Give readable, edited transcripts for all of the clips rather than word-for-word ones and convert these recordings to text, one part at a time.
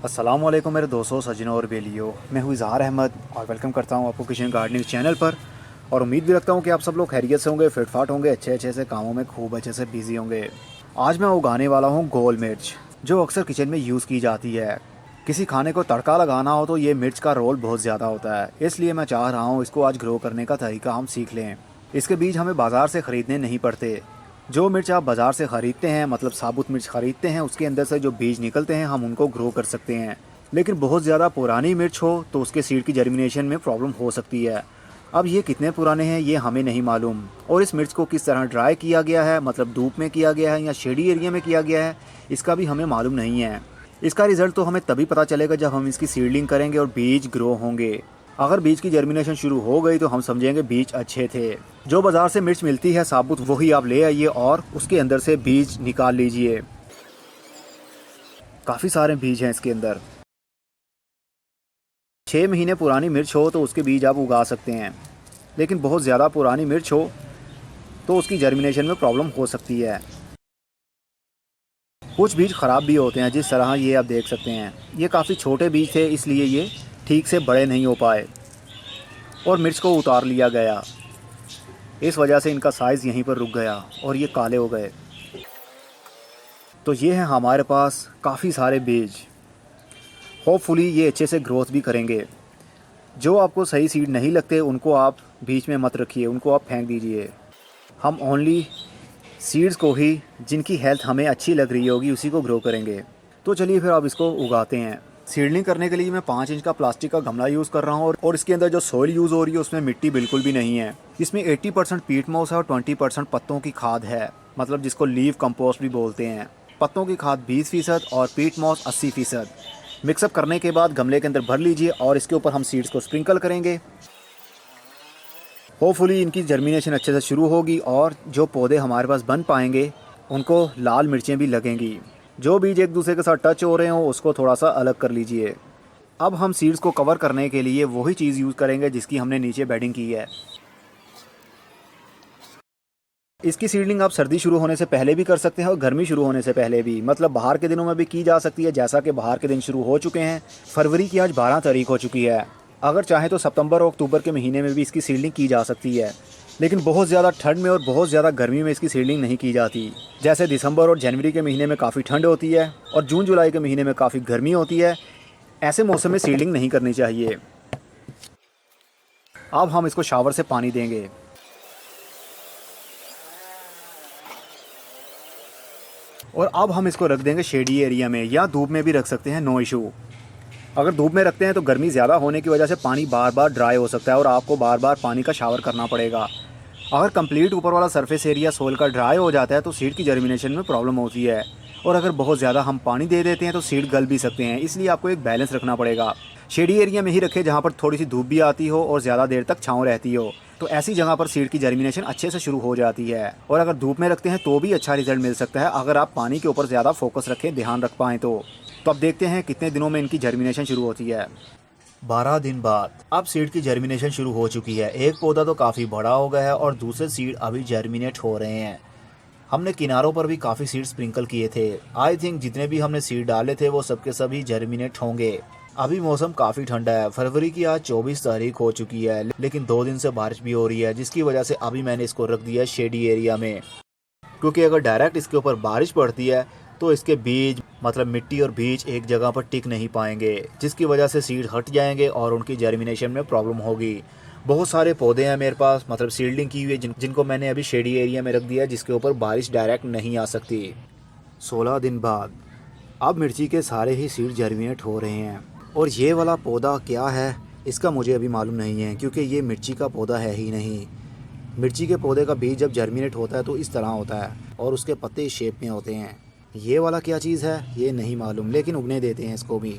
अस्सलामुअलैकुम मेरे दोस्तों, सज्जनों और बेलियो। मैं हूँ इज़हार अहमद और वेलकम करता हूँ आपको किचन गार्डनिंग चैनल पर। और उम्मीद भी रखता हूँ कि आप सब लोग खैरियत से होंगे, फिटफाट होंगे, अच्छे से कामों में खूब अच्छे से बिजी होंगे। आज मैं उगाने वाला हूँ गोल मिर्च, जो अक्सर किचन में यूज़ की जाती है। किसी खाने को तड़का लगाना हो तो ये मिर्च का रोल बहुत ज़्यादा होता है, इसलिए मैं चाह रहा हूँ इसको आज ग्रो करने का तरीका हम सीख लें। इसके बीज हमें बाज़ार से ख़रीदने नहीं पड़ते। जो मिर्च आप बाज़ार से ख़रीदते हैं, मतलब साबुत मिर्च ख़रीदते हैं, उसके अंदर से जो बीज निकलते हैं हम उनको ग्रो कर सकते हैं। लेकिन बहुत ज़्यादा पुरानी मिर्च हो तो उसके सीड की जर्मिनेशन में प्रॉब्लम हो सकती है। अब ये कितने पुराने हैं ये हमें नहीं मालूम, और इस मिर्च को किस तरह ड्राई किया गया है, मतलब धूप में किया गया है या शेडी एरिया में किया गया है, इसका भी हमें मालूम नहीं है। इसका रिज़ल्ट तो हमें तभी पता चलेगा जब हम इसकी सीडलिंग करेंगे और बीज ग्रो होंगे। अगर बीज की जर्मिनेशन शुरू हो गई तो हम समझेंगे बीज अच्छे थे। जो बाज़ार से मिर्च मिलती है साबुत, वही आप ले आइए और उसके अंदर से बीज निकाल लीजिए। काफ़ी सारे बीज हैं इसके अंदर। 6 महीने पुरानी मिर्च हो तो उसके बीज आप उगा सकते हैं, लेकिन बहुत ज़्यादा पुरानी मिर्च हो तो उसकी जर्मिनेशन में प्रॉब्लम हो सकती है। कुछ बीज ख़राब भी होते हैं, जिस तरह ये आप देख सकते हैं। ये काफ़ी छोटे बीज थे, इसलिए ये ठीक से बड़े नहीं हो पाए और मिर्च को उतार लिया गया। इस वजह से इनका साइज़ यहीं पर रुक गया और ये काले हो गए। तो ये हैं हमारे पास काफ़ी सारे बीज। होपफुली ये अच्छे से ग्रोथ भी करेंगे। जो आपको सही सीड नहीं लगते उनको आप बीच में मत रखिए, उनको आप फेंक दीजिए। हम ओनली सीड्स को ही, जिनकी हेल्थ हमें अच्छी लग रही होगी, उसी को ग्रो करेंगे। तो चलिए फिर अब इसको उगाते हैं। सीडलिंग करने के लिए मैं 5 इंच का प्लास्टिक का गमला यूज़ कर रहा हूँ, और इसके अंदर जो सॉइल यूज़ हो रही है उसमें मिट्टी बिल्कुल भी नहीं है। इसमें 80% पीट मोस है और 20% पत्तों की खाद है, मतलब जिसको लीव कंपोस्ट भी बोलते हैं। पत्तों की खाद 20% और पीट मोस 80%। मिक्सअप करने के बाद गमले के अंदर भर लीजिए और इसके ऊपर हम सीड्स को स्प्रिंकल करेंगे। होपफुली इनकी जर्मिनेशन अच्छे से शुरू होगी और जो पौधे हमारे पास बन पाएंगे उनको लाल मिर्चें भी लगेंगी। जो बीज एक दूसरे के साथ टच हो रहे हो उसको थोड़ा सा अलग कर लीजिए। अब हम सीड्स को कवर करने के लिए वही चीज़ यूज़ करेंगे जिसकी हमने नीचे बेडिंग की है। इसकी सीडलिंग आप सर्दी शुरू होने से पहले भी कर सकते हैं और गर्मी शुरू होने से पहले भी, मतलब बाहर के दिनों में भी की जा सकती है। जैसा कि बाहर के दिन शुरू हो चुके हैं, फरवरी की आज 12 तारीख हो चुकी है। अगर चाहें तो सितंबर और अक्टूबर के महीने में भी इसकी सीडलिंग की जा सकती है, लेकिन बहुत ज़्यादा ठंड में और बहुत ज़्यादा गर्मी में इसकी सीडलिंग नहीं की जाती। जैसे दिसंबर और जनवरी के महीने में काफ़ी ठंड होती है और जून जुलाई के महीने में काफ़ी गर्मी होती है। ऐसे मौसम में सीडलिंग नहीं करनी चाहिए। अब हम इसको शावर से पानी देंगे। और अब हम इसको रख देंगे शेडी एरिया में, या धूप में भी रख सकते हैं, नो इशू। अगर धूप में रखते हैं तो गर्मी ज़्यादा होने की वजह से पानी बार बार ड्राई हो सकता है और आपको बार बार पानी का शावर करना पड़ेगा। अगर कंप्लीट ऊपर वाला सरफेस एरिया सोल का ड्राई हो जाता है तो सीड की जर्मिनेशन में प्रॉब्लम होती है, और अगर बहुत ज़्यादा हम पानी दे देते हैं तो सीड गल भी सकते हैं। इसलिए आपको एक बैलेंस रखना पड़ेगा। शेडी एरिया में ही रखें जहाँ पर थोड़ी सी धूप भी आती हो और ज़्यादा देर तक छाँव रहती हो, तो ऐसी जगह पर सीड की जर्मिनेशन अच्छे से शुरू हो जाती है। और अगर धूप में रखते हैं तो भी अच्छा रिजल्ट मिल सकता है, अगर आप पानी के ऊपर ज़्यादा फोकस रखें, ध्यान रख पाएँ तो। अब देखते हैं कितने दिनों में इनकी जर्मिनेशन शुरू होती है। 12 दिन बाद अब सीड की जर्मिनेशन शुरू हो चुकी है। एक पौधा तो काफ़ी बड़ा हो गया है और दूसरे सीड अभी जर्मिनेट हो रहे हैं। हमने किनारों पर भी काफ़ी सीड स्प्रिंकल किए थे। आई थिंक जितने भी हमने सीड डाले थे वो सबके सभी जर्मिनेट होंगे। अभी मौसम काफ़ी ठंडा है। फरवरी की आज 24 तारीख हो चुकी है, लेकिन 2 दिन से बारिश भी हो रही है, जिसकी वजह से अभी मैंने इसको रख दिया शेडी एरिया में। क्योंकि अगर डायरेक्ट इसके ऊपर बारिश पड़ती है तो इसके बीज, मतलब मिट्टी और बीज एक जगह पर टिक नहीं पाएंगे, जिसकी वजह से सीड हट जाएंगे और उनकी जर्मिनेशन में प्रॉब्लम होगी। बहुत सारे पौधे हैं मेरे पास, मतलब सीडलिंग की हुई, जिनको मैंने अभी शेडी एरिया में रख दिया है, जिसके ऊपर बारिश डायरेक्ट नहीं आ सकती। 16 दिन बाद अब मिर्ची के सारे ही सीड जर्मिनेट हो रहे हैं। और ये वाला पौधा क्या है इसका मुझे अभी मालूम नहीं है, क्योंकि ये मिर्ची का पौधा है ही नहीं। मिर्ची के पौधे का बीज जब जर्मिनेट होता है तो इस तरह होता है और उसके पत्ते इस शेप में होते हैं। ये वाला क्या चीज़ है ये नहीं मालूम, लेकिन उगने देते हैं इसको भी।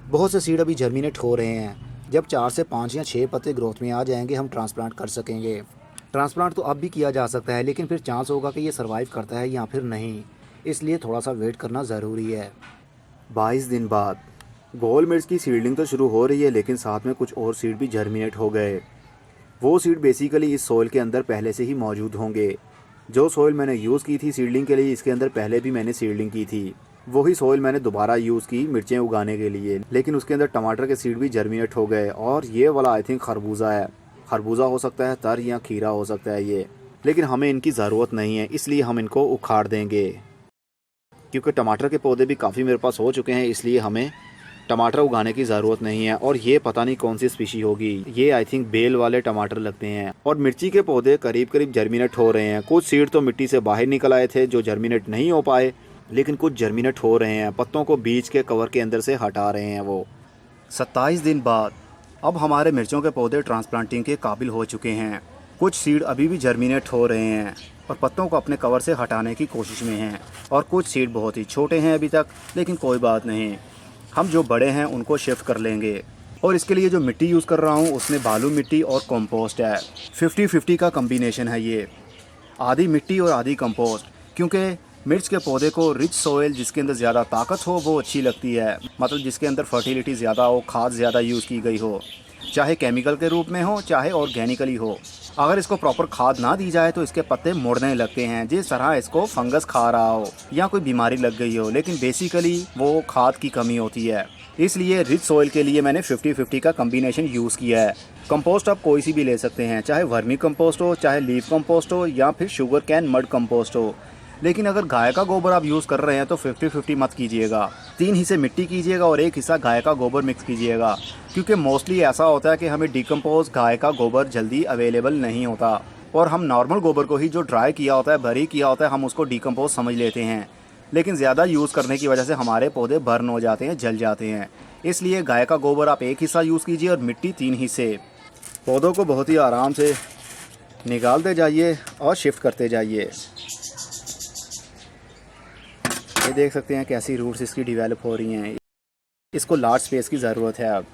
बहुत से सीड अभी जर्मिनेट हो रहे हैं। जब 4 से 5 या 6 पत्ते ग्रोथ में आ जाएंगे हम ट्रांसप्लांट कर सकेंगे। ट्रांसप्लांट तो अब भी किया जा सकता है, लेकिन फिर चांस होगा कि ये सर्वाइव करता है या फिर नहीं, इसलिए थोड़ा सा वेट करना ज़रूरी है। 22 दिन बाद गोल मिर्च की सीडलिंग तो शुरू हो रही है, लेकिन साथ में कुछ और सीड भी जर्मिनेट हो गए। वो सीड बेसिकली इस सॉइल के अंदर पहले से ही मौजूद होंगे। जो सॉइल मैंने यूज़ की थी सीडलिंग के लिए, इसके अंदर पहले भी मैंने सीडलिंग की थी। वही सॉइल मैंने दोबारा यूज़ की मिर्चें उगाने के लिए, लेकिन उसके अंदर टमाटर के सीड भी जर्मिनेट हो गए। और ये वाला आई थिंक खरबूजा है, खरबूजा हो सकता है, तर या खीरा हो सकता है ये। लेकिन हमें इनकी ज़रूरत नहीं है, इसलिए हम इनको उखाड़ देंगे, क्योंकि टमाटर के पौधे भी काफ़ी मेरे पास हो चुके हैं, इसलिए हमें टमाटर उगाने की ज़रूरत नहीं है। और ये पता नहीं कौन सी स्पीशी होगी, ये आई थिंक बेल वाले टमाटर लगते हैं। और मिर्ची के पौधे करीब करीब जर्मिनेट हो रहे हैं। कुछ सीड तो मिट्टी से बाहर निकल आए थे जो जर्मिनेट नहीं हो पाए, लेकिन कुछ जर्मिनेट हो रहे हैं। पत्तों को बीज के कवर के अंदर से हटा रहे हैं वो। 27 दिन बाद अब हमारे मिर्चों के पौधे ट्रांसप्लांटिंग के काबिल हो चुके हैं। कुछ सीड अभी भी जर्मिनेट हो रहे हैं और पत्तों को अपने कवर से हटाने की कोशिश में हैं। और कुछ सीड बहुत ही छोटे हैं अभी तक, लेकिन कोई बात नहीं, हम जो बड़े हैं उनको शिफ्ट कर लेंगे। और इसके लिए जो मिट्टी यूज़ कर रहा हूँ उसमें बालू मिट्टी और कंपोस्ट है। 50-50 का कम्बिनेशन है ये, आधी मिट्टी और आधी कंपोस्ट। क्योंकि मिर्च के पौधे को रिच सॉइल जिसके अंदर ज़्यादा ताकत हो वो अच्छी लगती है, मतलब जिसके अंदर फर्टिलिटी ज़्यादा हो, खाद ज़्यादा यूज़ की गई हो, चाहे केमिकल के रूप में हो चाहे ऑर्गेनिकली हो। अगर इसको प्रॉपर खाद ना दी जाए तो इसके पत्ते मुड़ने लगते हैं, जिस तरह इसको फंगस खा रहा हो या कोई बीमारी लग गई हो। लेकिन बेसिकली वो खाद की कमी होती है। इसलिए रिच सॉइल के लिए मैंने 50-50 का कम्बिनेशन यूज़ किया है। कंपोस्ट आप कोई सी भी ले सकते हैं, चाहे वर्मी कंपोस्ट हो, चाहे लीफ कंपोस्ट हो, या फिर शुगर कैन मड कंपोस्ट हो। लेकिन अगर गाय का गोबर आप यूज़ कर रहे हैं तो 50-50 मत कीजिएगा। 3 हिस्से मिट्टी कीजिएगा और 1 हिस्सा गाय का गोबर मिक्स कीजिएगा। क्योंकि मोस्टली ऐसा होता है कि हमें डिकम्पोज गाय का गोबर जल्दी अवेलेबल नहीं होता, और हम नॉर्मल गोबर को ही जो ड्राई किया होता है, भरी किया होता है, हम उसको डिकम्पोज समझ लेते हैं। लेकिन ज़्यादा यूज़ करने की वजह से हमारे पौधे बर्न हो जाते हैं, जल जाते हैं। इसलिए गाय का गोबर आप 1 हिस्सा यूज़ कीजिए और मिट्टी 3 हिस्से। पौधों को बहुत ही आराम से निकालते जाइए और शिफ्ट करते जाइए। ये देख सकते हैं कैसी रूट्स इसकी डेवलप हो रही हैं। इसको लार्ज स्पेस की ज़रूरत है अब।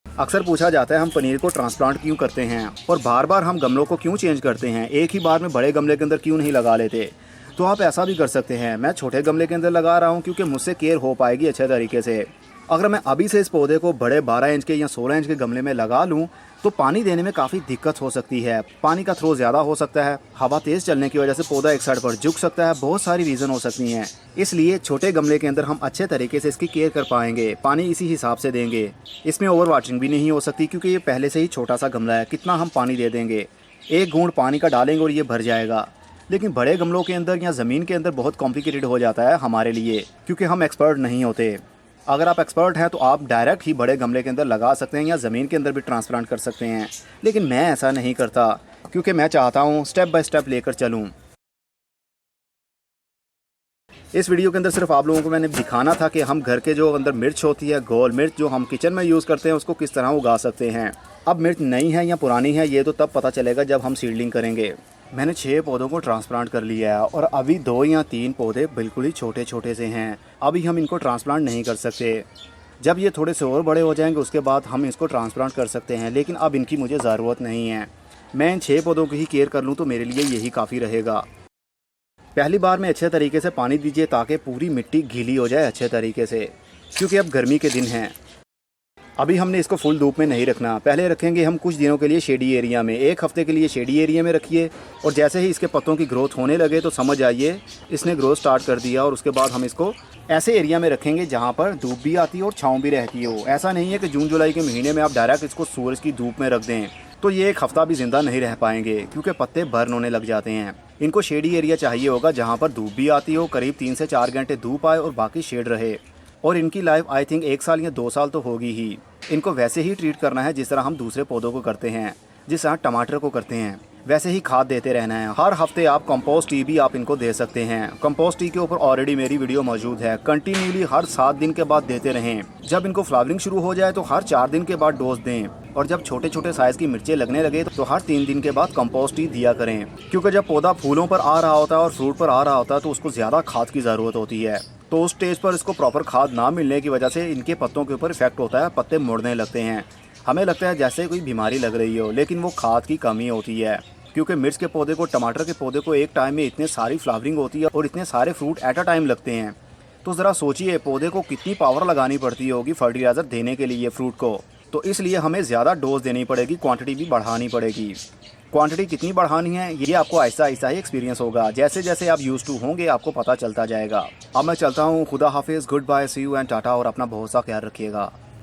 अक्सर पूछा जाता है हम पनीर को ट्रांसप्लांट क्यों करते हैं और बार बार हम गमलों को क्यों चेंज करते हैं, एक ही बार में बड़े गमले के अंदर क्यों नहीं लगा लेते। तो आप ऐसा भी कर सकते हैं, मैं छोटे गमले के अंदर लगा रहा हूँ क्योंकि मुझसे केयर हो पाएगी अच्छे तरीके से। अगर मैं अभी से इस पौधे को बड़े 12 इंच के या 16 इंच के गमले में लगा लूँ तो पानी देने में काफ़ी दिक्कत हो सकती है। पानी का थ्रो ज़्यादा हो सकता है, हवा तेज़ चलने की वजह से पौधा एक साइड पर झुक सकता है, बहुत सारी रीज़न हो सकती हैं। इसलिए छोटे गमले के अंदर हम अच्छे तरीके से इसकी केयर कर पाएंगे, पानी इसी हिसाब से देंगे। इसमें ओवर वाटरिंग भी नहीं हो सकती क्योंकि ये पहले से ही छोटा सा गमला है। कितना हम पानी दे देंगे, 1 घूंट पानी का डालेंगे और ये भर जाएगा। लेकिन बड़े गमलों के अंदर या ज़मीन के अंदर बहुत कॉम्प्लिकेटेड हो जाता है हमारे लिए, क्योंकि हम एक्सपर्ट नहीं होते। अगर आप एक्सपर्ट हैं तो आप डायरेक्ट ही बड़े गमले के अंदर लगा सकते हैं या ज़मीन के अंदर भी ट्रांसप्लांट कर सकते हैं। लेकिन मैं ऐसा नहीं करता क्योंकि मैं चाहता हूँ स्टेप बाय स्टेप लेकर चलूँ। इस वीडियो के अंदर सिर्फ आप लोगों को मैंने दिखाना था कि हम घर के जो अंदर मिर्च होती है, गोल मिर्च जो हम किचन में यूज़ करते हैं, उसको किस तरह उगा सकते हैं। अब मिर्च नई है या पुरानी है ये तो तब पता चलेगा जब हम सीडलिंग करेंगे। मैंने 6 पौधों को ट्रांसप्लांट कर लिया है और अभी 2 या 3 पौधे बिल्कुल ही छोटे छोटे से हैं। अभी हम इनको ट्रांसप्लांट नहीं कर सकते। जब ये थोड़े से और बड़े हो जाएंगे उसके बाद हम इसको ट्रांसप्लांट कर सकते हैं, लेकिन अब इनकी मुझे ज़रूरत नहीं है। मैं इन 6 पौधों की ही केयर कर लूँ तो मेरे लिए यही काफ़ी रहेगा। पहली बार में अच्छे तरीके से पानी दीजिए ताकि पूरी मिट्टी गीली हो जाए अच्छे तरीके से, क्योंकि अब गर्मी के दिन हैं। अभी हमने इसको फुल धूप में नहीं रखना, पहले रखेंगे हम कुछ दिनों के लिए शेडी एरिया में। 1 हफ्ते के लिए शेडी एरिया में रखिए और जैसे ही इसके पत्तों की ग्रोथ होने लगे तो समझ आइए इसने ग्रोथ स्टार्ट कर दिया। और उसके बाद हम इसको ऐसे एरिया में रखेंगे जहाँ पर धूप भी आती हो और छाँव भी रहती हो। ऐसा नहीं है कि जून जुलाई के महीने में आप डायरेक्ट इसको सूरज की धूप में रख दें, तो ये 1 हफ्ता भी ज़िंदा नहीं रह पाएंगे क्योंकि पत्ते बर्न होने लग जाते हैं। इनको शेडी एरिया चाहिए होगा जहाँ पर धूप भी आती हो, करीब 3 से 4 घंटे धूप आए और बाकी शेड रहे। और इनकी लाइफ आई थिंक 1 साल या 2 साल तो होगी ही। इनको वैसे ही ट्रीट करना है जिस तरह हम दूसरे पौधों को करते हैं, जिस तरह टमाटर को करते हैं, वैसे ही खाद देते रहना है। हर हफ्ते आप कंपोस्ट टी भी आप इनको दे सकते हैं। कंपोस्ट टी के ऊपर ऑलरेडी मेरी वीडियो मौजूद है। कंटिन्यूली हर 7 दिन के बाद देते रहें। जब इनको फ्लावरिंग शुरू हो जाए तो हर 4 दिन के बाद डोज दें, और जब छोटे छोटे साइज़ की मिर्चें लगने लगे तो हर 3 दिन के बाद कंपोस्ट टी दिया करें। क्योंकि जब पौधा फूलों पर आ रहा होता है और फ्रूट पर आ रहा होता है तो उसको ज़्यादा खाद की ज़रूरत होती है। तो उस स्टेज पर इसको प्रॉपर खाद ना मिलने की वजह से इनके पत्तों के ऊपर इफेक्ट होता है, पत्ते मुड़ने लगते हैं। हमें लगता है जैसे कोई बीमारी लग रही हो, लेकिन वो खाद की कमी होती है। क्योंकि मिर्च के पौधे को, टमाटर के पौधे को एक टाइम में इतने सारी फ्लावरिंग होती है और इतने सारे फ्रूट एट अ टाइम लगते हैं। तो ज़रा सोचिए पौधे को कितनी पावर लगानी पड़ती होगी फर्टिलाइज़र देने के लिए फ्रूट को। तो इसलिए हमें ज़्यादा डोज देनी पड़ेगी, क्वांटिटी भी बढ़ानी पड़ेगी। क्वांटिटी कितनी बढ़ानी है ये आपको आहिस्ता आहिस्ता ही एक्सपीरियंस होगा। जैसे जैसे आप यूज़ टू होंगे आपको पता चलता जाएगा। अब मैं चलता हूँ, खुदा हाफिज़, goodbye, see you and tata, और अपना बहुत सा ख्याल रखिएगा।